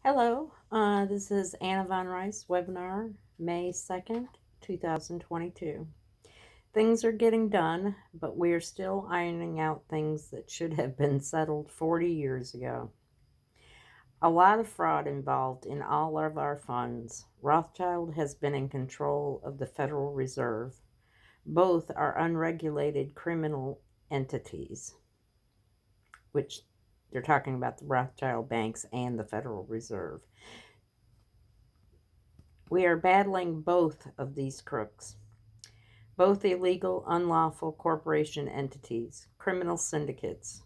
Hello, this is Anna Von Rice webinar, May 2nd, 2022. Things are getting done, but we are still ironing out things that should have been settled 40 years ago. A lot of fraud involved in all of our funds. Rothschild has been in control of the Federal Reserve. Both are unregulated criminal entities, which they're talking about the Rothschild banks and the Federal Reserve. We are battling both of these crooks, both illegal, unlawful corporation entities, criminal syndicates,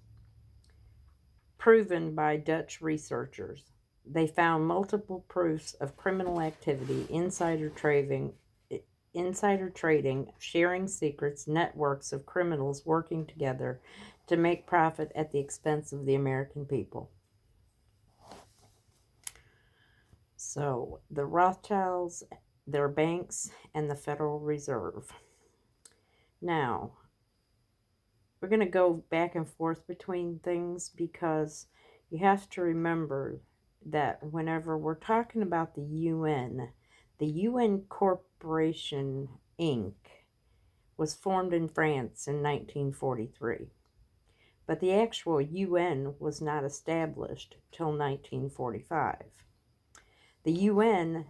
proven by Dutch researchers. They found multiple proofs of criminal activity, insider trading, sharing secrets, networks of criminals working together to make profit at the expense of the American people. So, the Rothschilds, their banks, and the Federal Reserve. Now, we're going to go back and forth between things because you have to remember that whenever we're talking about the UN Corporation Inc. was formed in France in 1943. But the actual UN was not established till 1945. The UN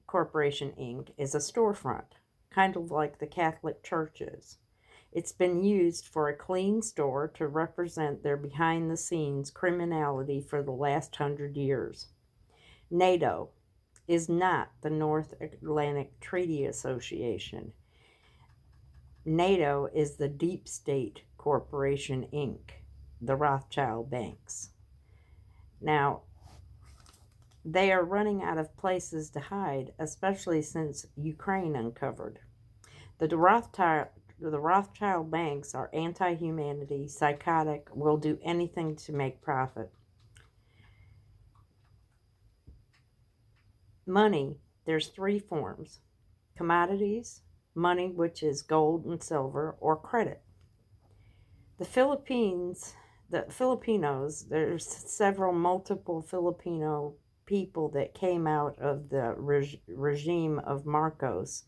Corporation Inc. is a storefront, kind of like the Catholic Church is. It's been used for a clean store to represent their behind-the-scenes criminality for the last 100 years. NATO is not the North Atlantic Treaty Association. NATO is the Deep State Corporation Inc., the Rothschild banks. Now, they are running out of places to hide, especially since Ukraine uncovered. The Rothschild banks are anti-humanity, psychotic, will do anything to make profit. Money, there's three forms: commodities, money, which is gold and silver, or credit. The Filipinos, there's multiple Filipino people that came out of the regime of Marcos,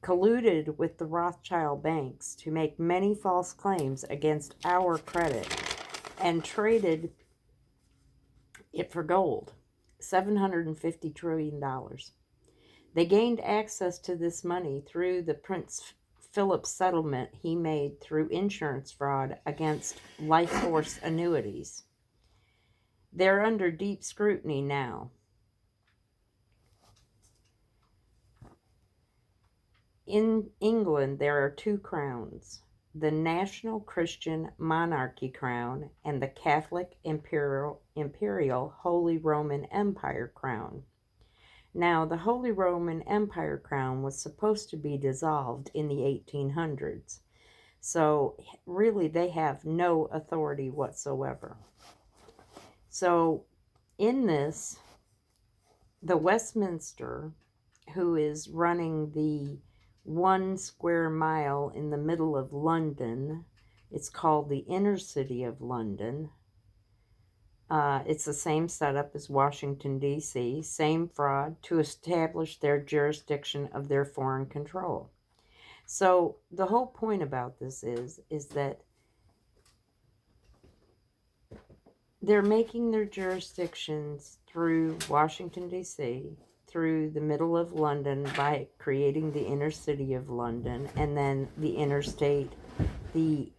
colluded with the Rothschild banks to make many false claims against our credit and traded it for gold, $750 trillion. They gained access to this money through the Prince Philip settlement he made through insurance fraud against life force annuities. They're under deep scrutiny now. In England, there are two crowns: the National Christian Monarchy Crown and the Catholic Imperial Holy Roman Empire Crown. Now, the Holy Roman Empire Crown was supposed to be dissolved in the 1800s, so really they have no authority whatsoever. So, in this, the Westminster, who is running the 1 square mile in the middle of London. It's called the Inner City of London. It's the same setup as Washington, D.C., same fraud to establish their jurisdiction of their foreign control. So the whole point about this is that they're making their jurisdictions through Washington, D.C., through the middle of London by creating the inner city of London, and then the interstate, the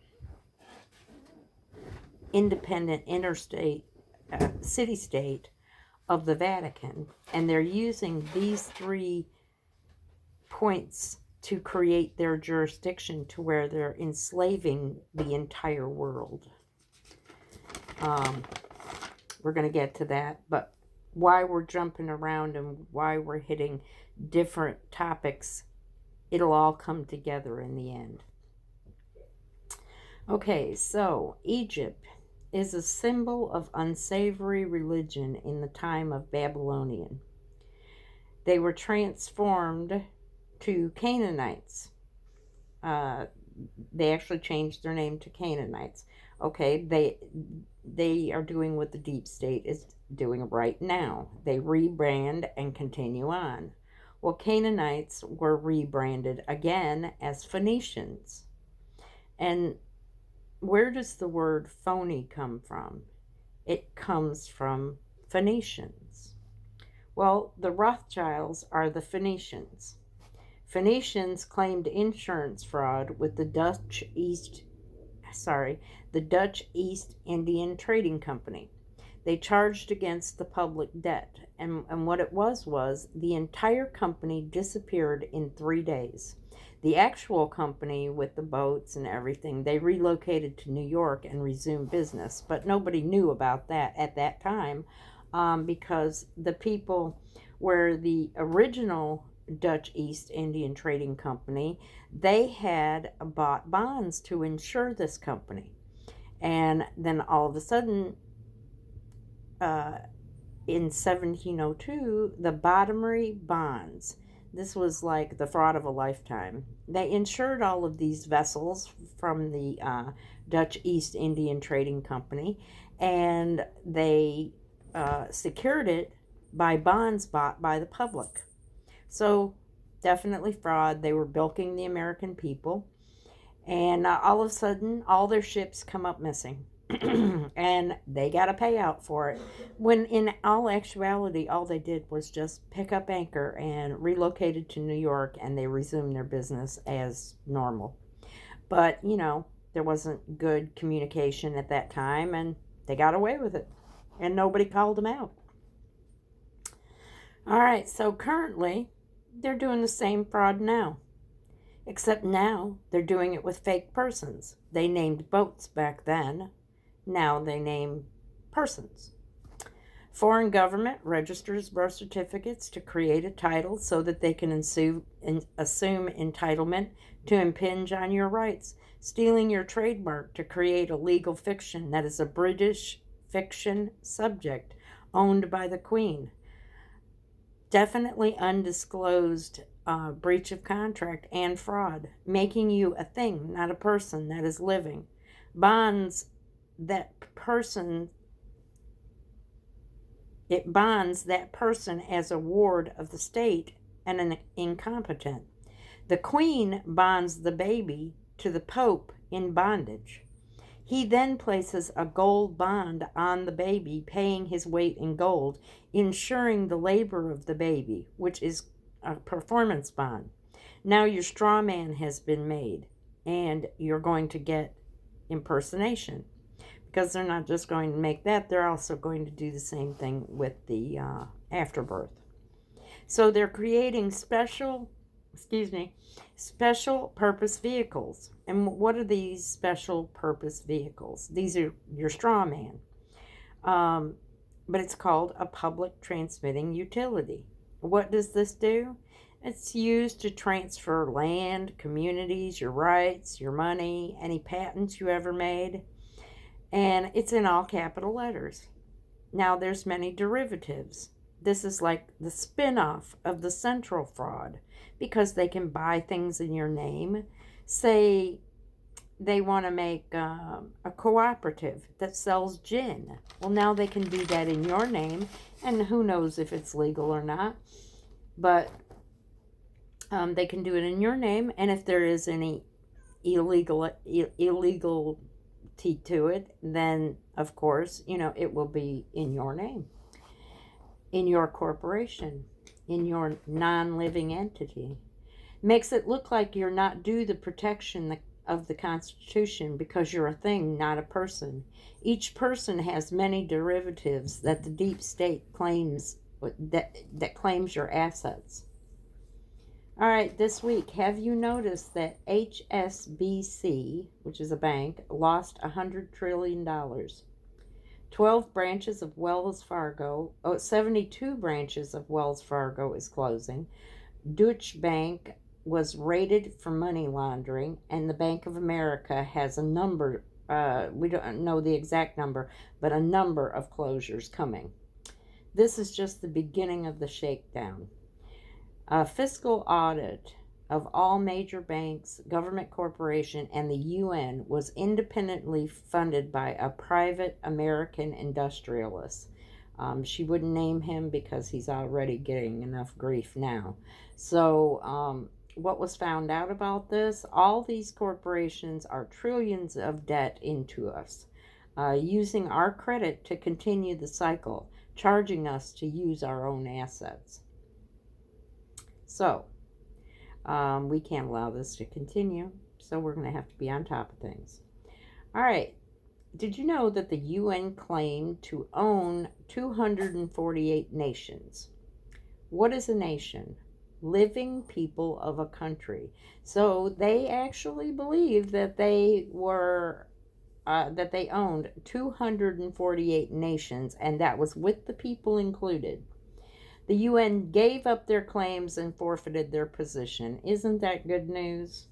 independent interstate, city-state of the Vatican. And they're using these 3 points to create their jurisdiction to where they're enslaving the entire world. We're going to get to that, but why we're jumping around and why we're hitting different topics, it'll all come together in the end. Okay, so Egypt is a symbol of unsavory religion in the time of Babylonian. They were transformed to Canaanites. They actually changed their name to Canaanites. Okay, they are doing what the deep state is doing right now. They rebrand and continue on. Well, Canaanites were rebranded again as Phoenicians. And where does the word phony come from? It comes from Phoenicians. Well, the Rothschilds are the Phoenicians. Phoenicians claimed insurance fraud with the Dutch East Indian Trading Company. They charged against the public debt, and what it was the entire company disappeared in 3 days. The actual company with the boats and everything, they relocated to New York and resumed business, but nobody knew about that at that time, because the people where the original Dutch East Indian Trading Company, they had bought bonds to insure this company. And then all of a sudden, in 1702, the Bottomry bonds, this was like the fraud of a lifetime. They insured all of these vessels from the Dutch East Indian Trading Company, and they secured it by bonds bought by the public. So definitely fraud. They were bilking the American people, and all of a sudden all their ships come up missing. And they got a payout for it, when in all actuality all they did was just pick up anchor and relocated to New York, and they resumed their business as normal. But there wasn't good communication at that time, and they got away with it, and nobody called them out. All right, so currently they're doing the same fraud now, except now they're doing it with fake persons. They named boats back then. Now they name persons. Foreign government registers birth certificates to create a title so that they can assume entitlement to impinge on your rights, stealing your trademark to create a legal fiction that is a British fiction subject owned by the Queen. Definitely undisclosed breach of contract and fraud, making you a thing, not a person that is living. Bonds that person as a ward of the state and an incompetent. The Queen bonds the baby to the Pope in bondage. He then places a gold bond on the baby, paying his weight in gold, ensuring the labor of the baby, which is a performance bond. Now your straw man has been made, and you're going to get impersonation. Because they're not just going to make that, they're also going to do the same thing with the afterbirth. So they're creating special purpose vehicles. And what are these special purpose vehicles? These are your straw man. But it's called a public transmitting utility. What does this do? It's used to transfer land, communities, your rights, your money, any patents you ever made. And it's in all capital letters. Now there's many derivatives. This is like the spin-off of the central fraud, because they can buy things in your name. Say they want to make a cooperative that sells gin. Well, now they can do that in your name, and who knows if it's legal or not. But they can do it in your name, and if there is any illegal to it, then of course it will be in your name, in your corporation, in your non-living entity. Makes it look like you're not due the protection of the Constitution because you're a thing, not a person. Each person has many derivatives that the deep state claims, that claims your assets. All right, this week, have you noticed that HSBC, which is a bank, lost $100 trillion? 12 branches of Wells Fargo, 72 branches of Wells Fargo is closing. Deutsche Bank was raided for money laundering, and the Bank of America has a number, we don't know the exact number, but a number of closures coming. This is just the beginning of the shakedown. A fiscal audit of all major banks, government corporation, and the UN was independently funded by a private American industrialist. She wouldn't name him because he's already getting enough grief now. So, what was found out about this? All these corporations are trillions of debt into us, using our credit to continue the cycle, charging us to use our own assets. So, we can't allow this to continue, so we're going to have to be on top of things. All right. Did you know that the UN claimed to own 248 nations? What is a nation? Living people of a country. So they actually believed that they were that they owned 248 nations, and that was with the people included. The UN gave up their claims and forfeited their position. Isn't that good news?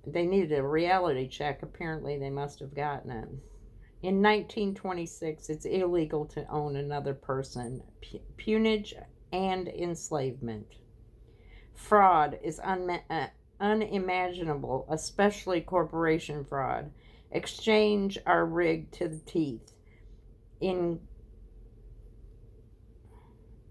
They needed a reality check. Apparently, they must have gotten it. In 1926, it's illegal to own another person. Peonage and enslavement. Fraud is unimaginable, especially corporation fraud. Exchange are rigged to the teeth.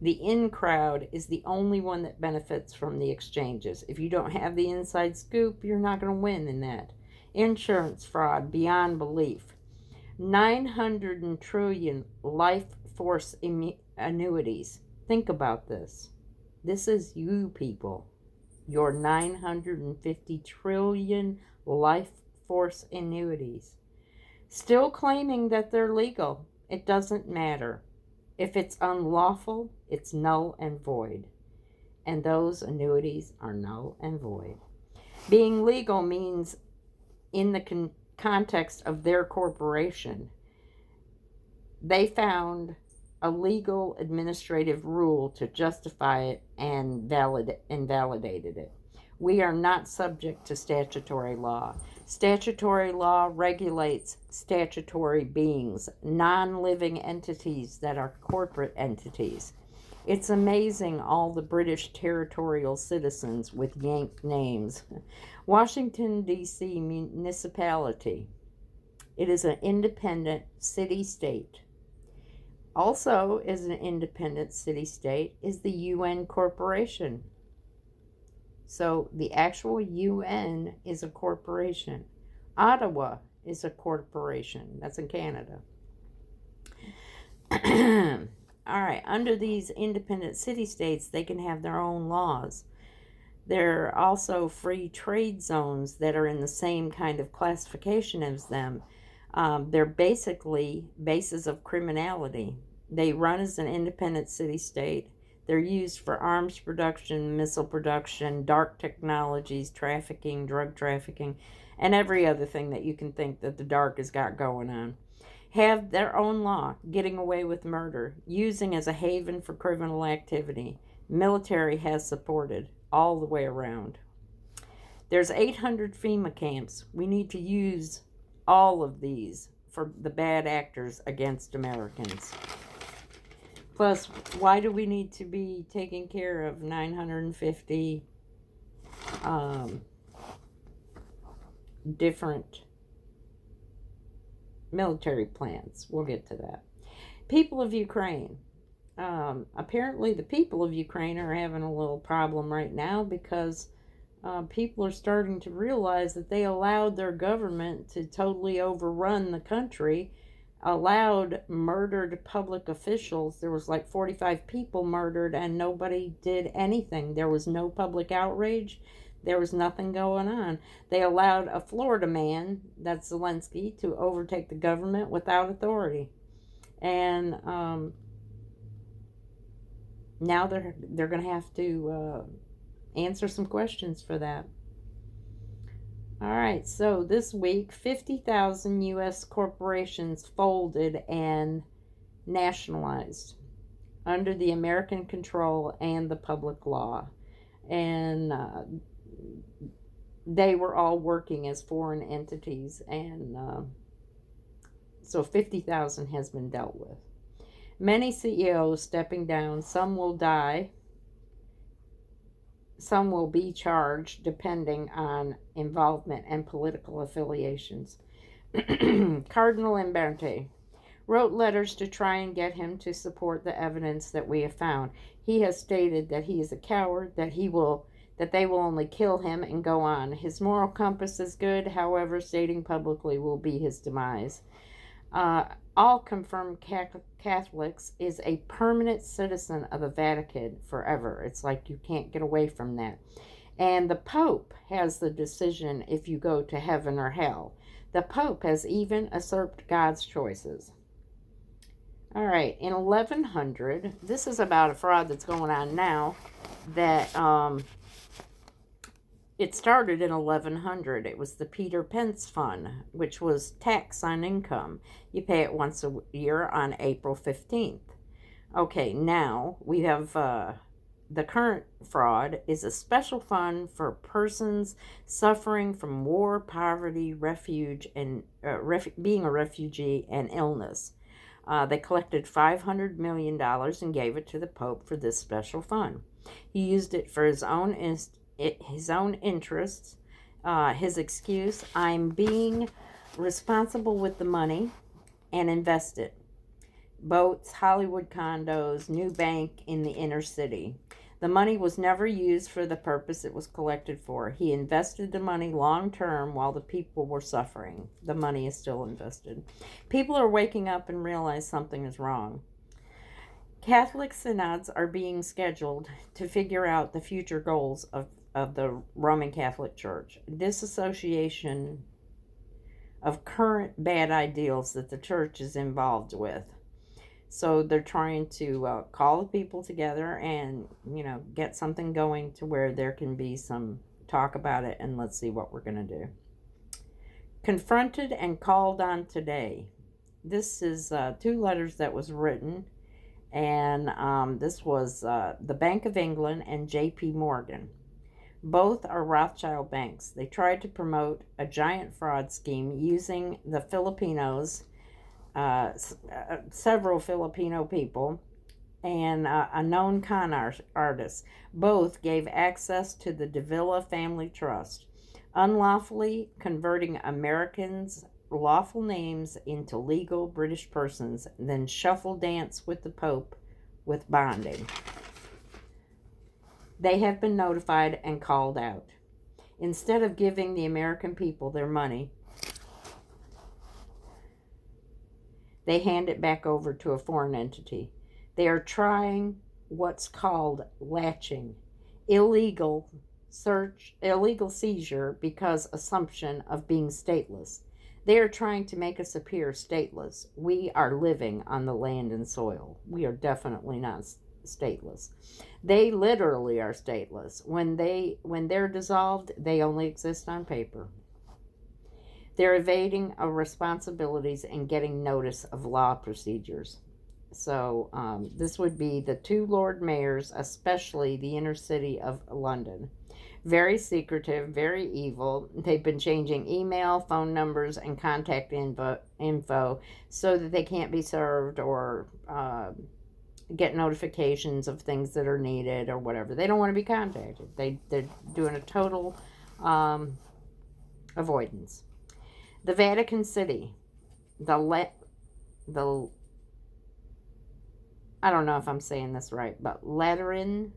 The in crowd is the only one that benefits from the exchanges. If you don't have the inside scoop, you're not going to win in that. Insurance fraud beyond belief. 900 trillion life force annuities. Think about this. This is you people. Your 950 trillion life force annuities. Still claiming that they're legal. It doesn't matter. If it's unlawful, it's null and void. And those annuities are null and void. Being legal means, in the context of their corporation, they found a legal administrative rule to justify it and invalidated it. We are not subject to statutory law. Statutory law regulates statutory beings, non-living entities that are corporate entities. It's amazing all the British territorial citizens with yanked names. Washington, D.C. municipality. It is an independent city-state. Also, as an independent city-state, is the UN corporation. So the actual UN is a corporation. Ottawa is a corporation. That's in Canada. All right, under these independent city-states, they can have their own laws. There are also free trade zones that are in the same kind of classification as them. They're basically bases of criminality. They run as an independent city-state. They're used for arms production, missile production, dark technologies, trafficking, drug trafficking, and every other thing that you can think that the dark has got going on. Have their own law, getting away with murder, using as a haven for criminal activity. Military has supported all the way around. There's 800 FEMA camps. We need to use all of these for the bad actors against Americans. Plus, why do we need to be taking care of 950 different military plans? We'll get to that. People of Ukraine. Apparently, the people of Ukraine are having a little problem right now because people are starting to realize that they allowed their government to totally overrun the country, allowed murdered public officials. There was like 45 people murdered and nobody did anything. There was no public outrage. There was nothing going on. They allowed a Florida man, that's Zelensky, to overtake the government without authority. And now they're going to have to answer some questions for that. All right, so this week, 50,000 U.S. corporations folded and nationalized under the American control and the public law. And they were all working as foreign entities. And so 50,000 has been dealt with. Many CEOs stepping down. Some will die. some will be charged depending on involvement and political affiliations. Cardinal Imberte wrote letters to try and get him to support the evidence that we have found. He has stated that he is a coward, that they will only kill him and go on. His moral compass is good, however, stating publicly will be his demise. All confirmed Catholics is a permanent citizen of the Vatican forever. It's like you can't get away from that. And the Pope has the decision if you go to heaven or hell. The Pope has even usurped God's choices. All right, in 1100, this is about a fraud that's going on now that it started in 1100. It was the Peter Pence Fund, which was tax on income. You pay it once a year on April 15th. Okay, now we have the current fraud is a special fund for persons suffering from war, poverty, refuge, and being a refugee and illness. They collected $500 million and gave it to the Pope for this special fund. He used it for his own interests. His excuse, I'm being responsible with the money and invest it. Boats, Hollywood condos, new bank in the inner city. The money was never used for the purpose it was collected for. He invested the money long term while the people were suffering. The money is still invested. People are waking up and realize something is wrong. Catholic synods are being scheduled to figure out the future goals of the Roman Catholic Church. Disassociation of current bad ideals that the church is involved with. So they're trying to call the people together and, get something going to where there can be some talk about it, and let's see what we're going to do. Confronted and called on today. This is 2 letters that was written, and this was the Bank of England and J.P. Morgan. Both are Rothschild banks. They tried to promote a giant fraud scheme using the Filipinos, several Filipino people, and a known con artist. Both gave access to the Davila Family Trust, unlawfully converting Americans' lawful names into legal British persons, then shuffle dance with the Pope with bonding. They have been notified and called out. Instead of giving the American people their money, they hand it back over to a foreign entity. They are trying what's called latching, illegal seizure because assumption of being stateless. They are trying to make us appear stateless. We are living on the land and soil. We are definitely not stateless. They literally are stateless. When they're dissolved, they only exist on paper. They're evading responsibilities and getting notice of law procedures. So this would be the 2 Lord Mayors, especially the inner city of London. Very secretive, very evil. They've been changing email, phone numbers, and contact info so that they can't be served or get notifications of things that are needed or whatever. They don't want to be contacted. They're doing a total avoidance. The Vatican City, I don't know if I'm saying this right, but Lateran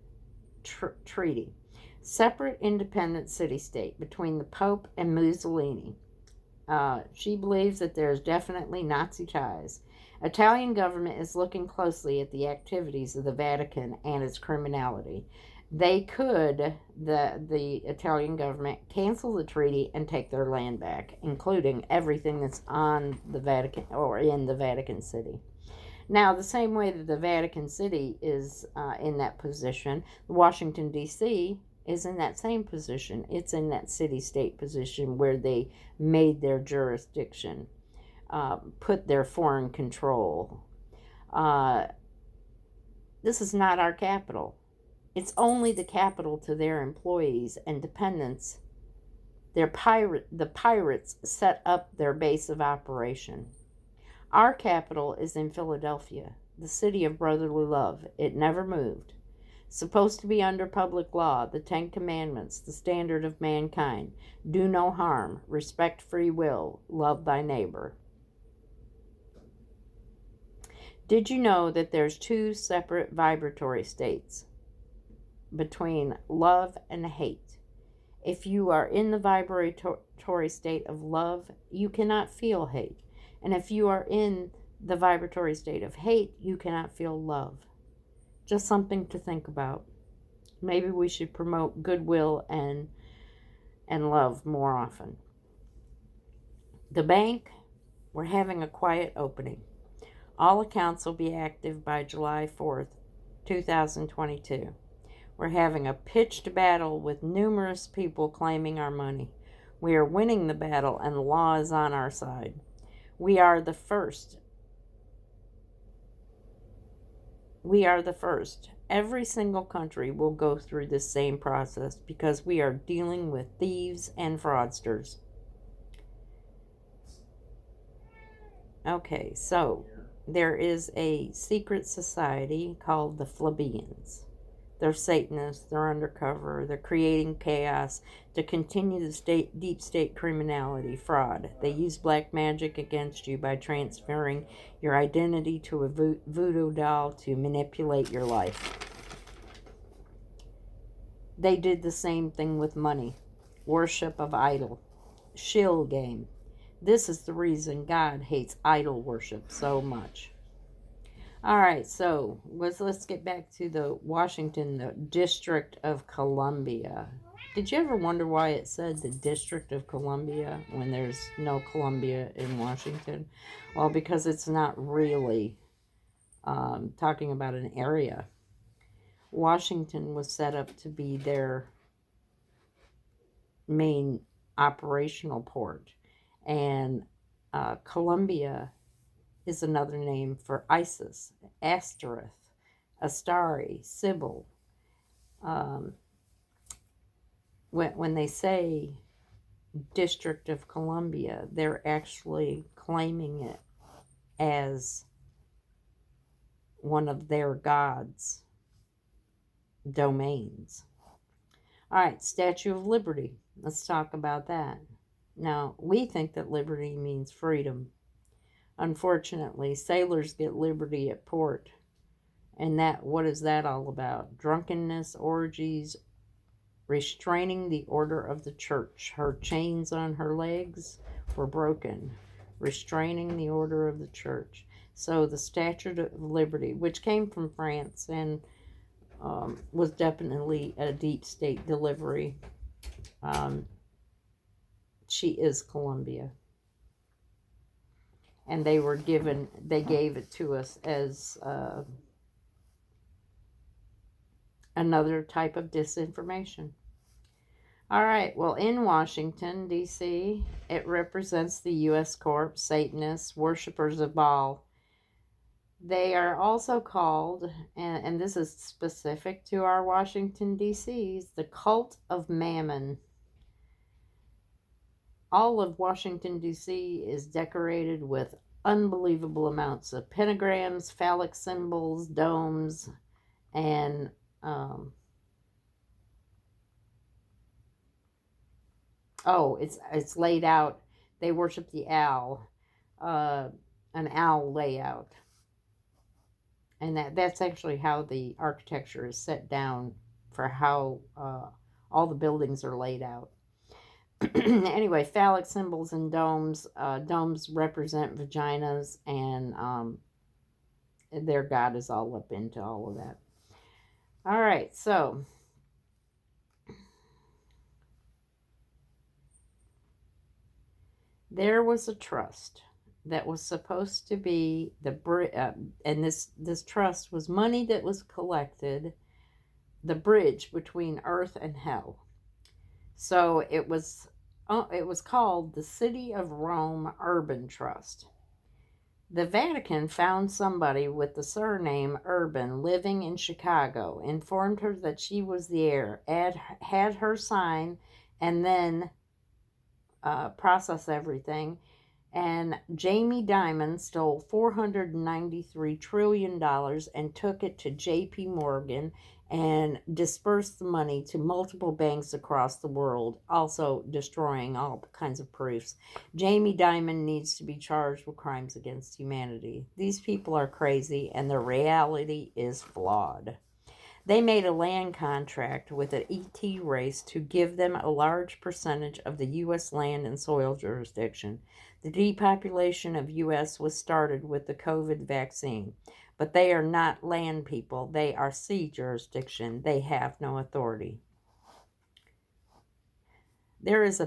Treaty, separate independent city-state between the Pope and Mussolini. She believes that there's definitely Nazi ties. Italian government is looking closely at the activities of the Vatican and its criminality. They could, the Italian government, cancel the treaty and take their land back, including everything that's on the Vatican or in the Vatican City. Now, the same way that the Vatican City is in that position, Washington, D.C. is in that same position. It's in that city-state position where they made their jurisdiction, put their foreign control. This is not our capital. It's only the capital to their employees and dependents. The pirates set up their base of operation. Our capital is in Philadelphia, the city of brotherly love. It never moved. Supposed to be under public law, the Ten Commandments, the standard of mankind. Do no harm, respect free will, love thy neighbor. Did you know that there's two separate vibratory states between love and hate? If you are in the vibratory state of love, you cannot feel hate. And if you are in the vibratory state of hate, you cannot feel love. Just something to think about. Maybe we should promote goodwill and love more often. The bank, we're having a quiet opening. All accounts will be active by July 4th, 2022. We're having a pitched battle with numerous people claiming our money. We are winning the battle and the law is on our side. We are the first. Every single country will go through this same process because we are dealing with thieves and fraudsters. Okay, so there is a secret society called the Plebeians. They're Satanists, they're undercover, they're creating chaos to continue the deep state criminality, fraud. They use black magic against you by transferring your identity to a voodoo doll to manipulate your life. They did the same thing with money, worship of idol, shill game. This is the reason God hates idol worship so much. All right, so let's get back to the District of Columbia. Did you ever wonder why it said the District of Columbia when there's no Columbia in Washington? Well, because it's not really talking about an area. Washington was set up to be their main operational port, and Columbia is another name for Isis, Astaroth, Astari, Sybil. When they say District of Columbia, they're actually claiming it as one of their gods' domains. All right, Statue of Liberty. Let's talk about that. Now, we think that liberty means freedom. Unfortunately, sailors get liberty at port. And what is that all about? Drunkenness, orgies, restraining the order of the church. Her chains on her legs were broken. Restraining the order of the church. So the Statue of Liberty, which came from France and was definitely a deep state delivery. She is Columbia. And they gave it to us as another type of disinformation. All right, well, in Washington, D.C., it represents the U.S. Corp, Satanists, worshippers of Baal. They are also called, and this is specific to our Washington, D.C.'s, the Cult of Mammon. All of Washington, D.C. is decorated with unbelievable amounts of pentagrams, phallic symbols, domes, and it's laid out. They worship the owl, an owl layout. And that's actually how the architecture is set down for how all the buildings are laid out. Anyway, phallic symbols and domes. Domes represent vaginas, and their god is all up into all of that. All right, so there was a trust that was supposed to be and this trust was money that was collected, the bridge between earth and hell. So it was called the City of Rome Urban Trust. The Vatican found somebody with the surname Urban living in Chicago, informed her that she was the heir, had her sign, and then process everything. And Jamie Dimon stole $493 trillion and took it to J.P. Morgan and disperse the money to multiple banks across the world, also destroying all kinds of proofs. Jamie Dimon needs to be charged with crimes against humanity. These people are crazy, and their reality is flawed. They made a land contract with an ET race to give them a large percentage of the U.S. land and soil jurisdiction. The depopulation of U.S. was started with the COVID vaccine. But they are not land people. They are sea jurisdiction. They have no authority. This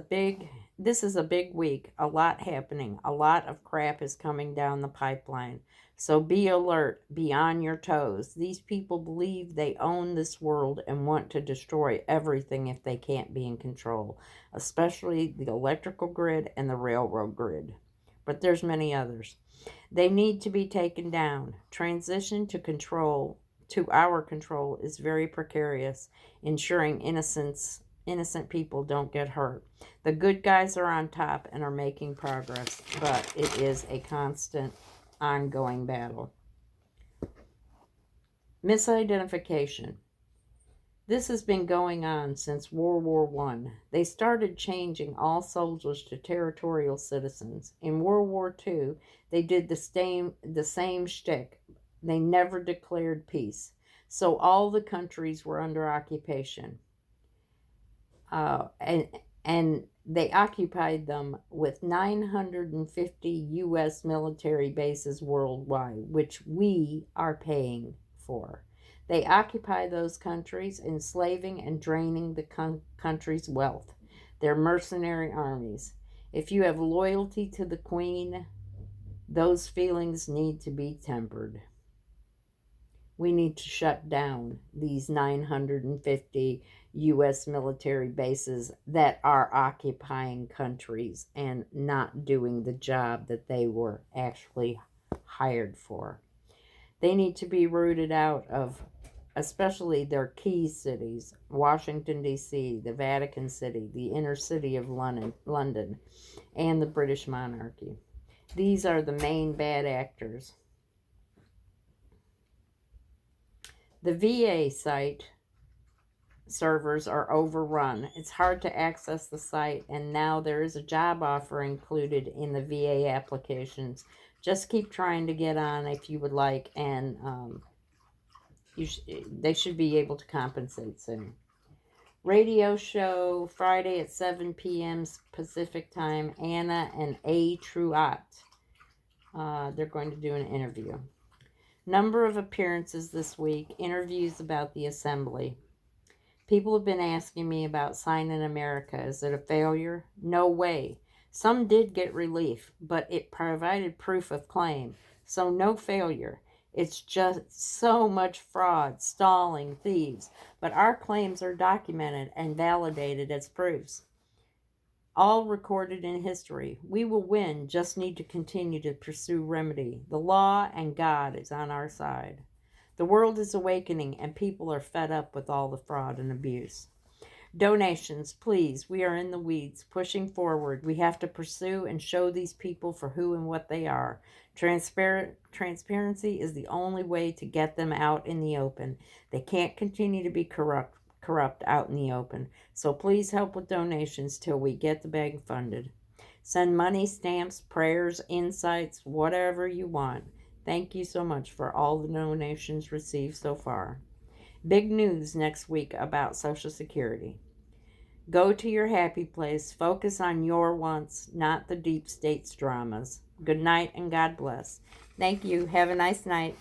is a big week. A lot happening. A lot of crap is coming down the pipeline. So be alert. Be on your toes. These people believe they own this world and want to destroy everything if they can't be in control, especially the electrical grid and the railroad grid. But there's many others. They need to be taken down. Transition to our control is very precarious, ensuring innocent people don't get hurt. The good guys are on top and are making progress, but it is a constant, ongoing battle. Misidentification. This has been going on since World War I. They started changing all soldiers to territorial citizens. In World War II, they did the same shtick. They never declared peace. So all the countries were under occupation. And they occupied them with 950 U.S. military bases worldwide, which we are paying for. They occupy those countries, enslaving and draining the country's wealth. They're mercenary armies. If you have loyalty to the Queen, those feelings need to be tempered. We need to shut down these 950 U.S. military bases that are occupying countries and not doing the job that they were actually hired for. They need to be rooted out of especially their key cities, Washington, D.C., the Vatican City, the inner city of London, and the British monarchy. These are the main bad actors. The VA site servers are overrun. It's hard to access the site, and now there is a job offer included in the VA applications. Just keep trying to get on if you would like, and they should be able to compensate soon. Radio show Friday at 7 p.m. Pacific time. Anna and A. Truott. They're going to do an interview. Number of appearances this week. Interviews about the assembly. People have been asking me about Sign in America. Is it a failure? No way. Some did get relief, but it provided proof of claim. So no failure. It's just so much fraud, stalling, thieves. But our claims are documented and validated as proofs. All recorded in history. We will win, just need to continue to pursue remedy. The law and God is on our side. The world is awakening and people are fed up with all the fraud and abuse. Donations, please. We are in the weeds, pushing forward. We have to pursue and show these people for who and what they are. Transparency is the only way to get them out in the open. They can't continue to be corrupt out in the open. So please help with donations till we get the bag funded. Send money, stamps, prayers, insights, whatever you want. Thank you so much for all the donations received so far. Big news next week about Social Security. Go to your happy place. Focus on your wants, not the deep state's dramas. Good night and God bless. Thank you. Have a nice night.